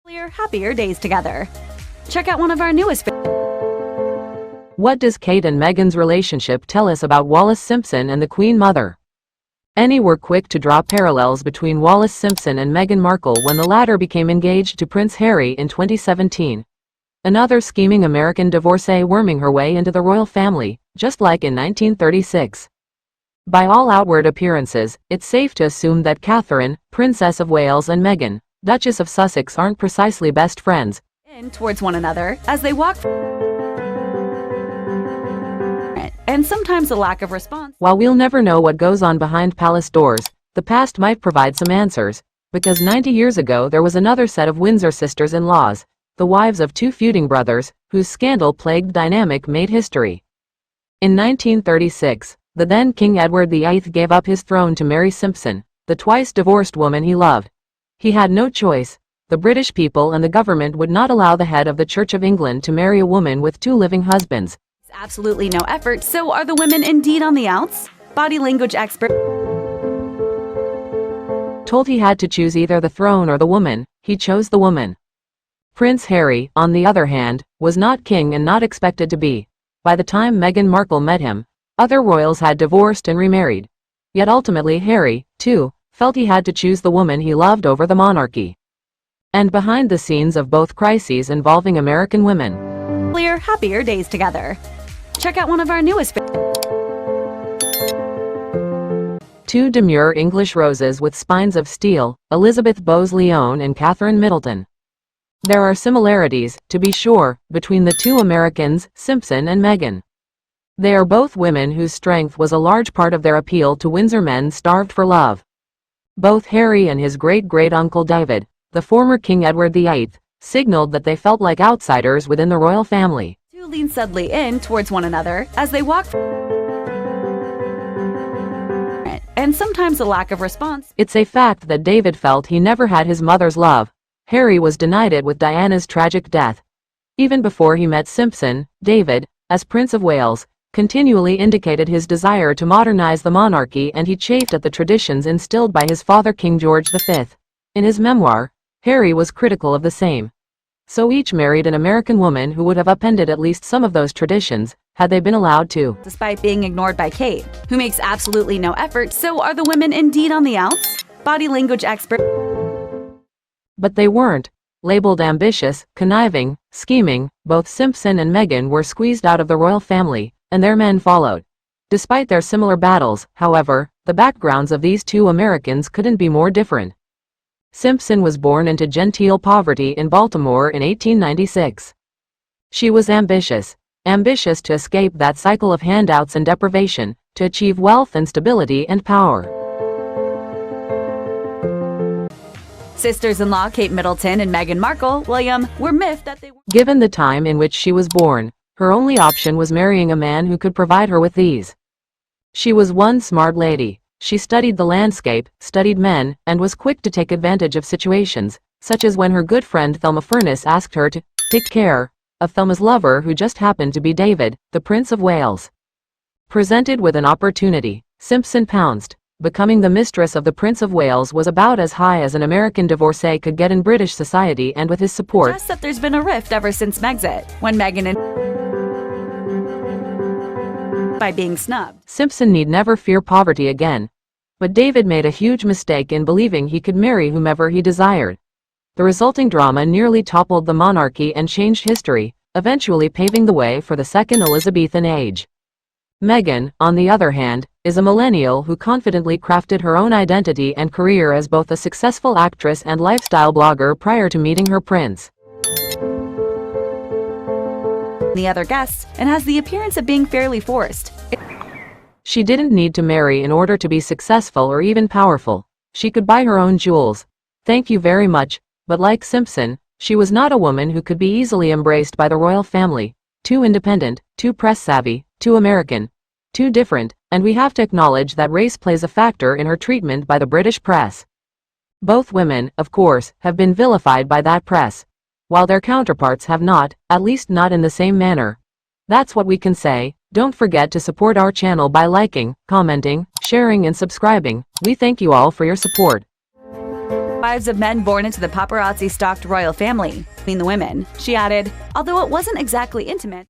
happier days together. Check out one of our newest. What does Kate and Meghan's relationship tell us about Wallis Simpson and the Queen Mother? Any were quick to draw parallels between Wallis Simpson and Meghan Markle when the latter became engaged to Prince Harry in 2017. Another scheming American divorcee worming her way into the royal family, just like in 1936. By all outward appearances, it's safe to assume that Catherine, Princess of Wales, and Meghan, Duchess of Sussex, aren't precisely best friends. Towards one another as they walk, and sometimes a lack of response. While we'll never know what goes on behind palace doors, the past might provide some answers, because 90 years ago there was another set of Windsor sisters-in-laws, the wives of two feuding brothers, whose scandal-plagued dynamic made history. In 1936, the then King Edward VIII gave up his throne to Mary Simpson, the twice-divorced woman he loved. He had no choice. The British people and the government would not allow the head of the Church of England to marry a woman with two living husbands. Absolutely no effort, so are the women indeed on the outs? Body language expert told he had to choose either the throne or the woman, he chose the woman. Prince Harry, on the other hand, was not king and not expected to be. By the time Meghan Markle met him, other royals had divorced and remarried. Yet ultimately Harry, too, felt he had to choose the woman he loved over the monarchy. And behind the scenes of both crises involving American women, happier days together. Check out one of our newest. Two demure English roses with spines of steel, Elizabeth Bowes-Lyon and Catherine Middleton. There are similarities, to be sure, between the two Americans, Simpson and Meghan. They are both women whose strength was a large part of their appeal to Windsor men starved for love. Both Harry and his great-great-uncle David, the former King Edward VIII, signaled that they felt like outsiders within the royal family. Two lean subtly in towards one another as they walk, and sometimes a lack of response. It's a fact that David felt he never had his mother's love. Harry was denied it with Diana's tragic death. Even before he met Simpson, David, as Prince of Wales, continually indicated his desire to modernize the monarchy, and he chafed at the traditions instilled by his father King George V. In his memoir, Harry was critical of the same. So each married an American woman who would have upended at least some of those traditions, had they been allowed to. Despite being ignored by Kate, who makes absolutely no effort, so are the women indeed on the outs? Body language expert. But they weren't. Labeled ambitious, conniving, scheming, both Simpson and Meghan were squeezed out of the royal family, and their men followed. Despite their similar battles, however, the backgrounds of these two Americans couldn't be more different. Simpson was born into genteel poverty in Baltimore in 1896. She was ambitious to escape that cycle of handouts and deprivation, to achieve wealth and stability and power. Sisters-in-law Kate Middleton and Meghan Markle, William, were miffed that they were. Given the time in which she was born, her only option was marrying a man who could provide her with these. She was one smart lady. She studied the landscape, studied men, and was quick to take advantage of situations, such as when her good friend Thelma Furness asked her to take care of Thelma's lover, who just happened to be David, the Prince of Wales. Presented with an opportunity, Simpson pounced. Becoming the mistress of the Prince of Wales was about as high as an American divorcee could get in British society, and with his support, Just that there's been a rift ever since Megxit, when Meghan and by being snubbed. Simpson need never fear poverty again. But David made a huge mistake in believing he could marry whomever he desired. The resulting drama nearly toppled the monarchy and changed history, eventually paving the way for the Second Elizabethan Age. Meghan, on the other hand, is a millennial who confidently crafted her own identity and career as both a successful actress and lifestyle blogger prior to meeting her prince. The other guests, and has the appearance of being fairly forced. She didn't need to marry in order to be successful or even powerful. She could buy her own jewels. Thank you very much, but like Simpson, she was not a woman who could be easily embraced by the royal family. Too independent, too press-savvy, too American, too different, and we have to acknowledge that race plays a factor in her treatment by the British press. Both women, of course, have been vilified by that press, while their counterparts have not, at least not in the same manner. That's what we can say. Don't forget to support our channel by liking, commenting, sharing and subscribing. We thank you all for your support. wives of men born into the paparazzi-stalked royal family. Between the women, she added, although it wasn't exactly intimate,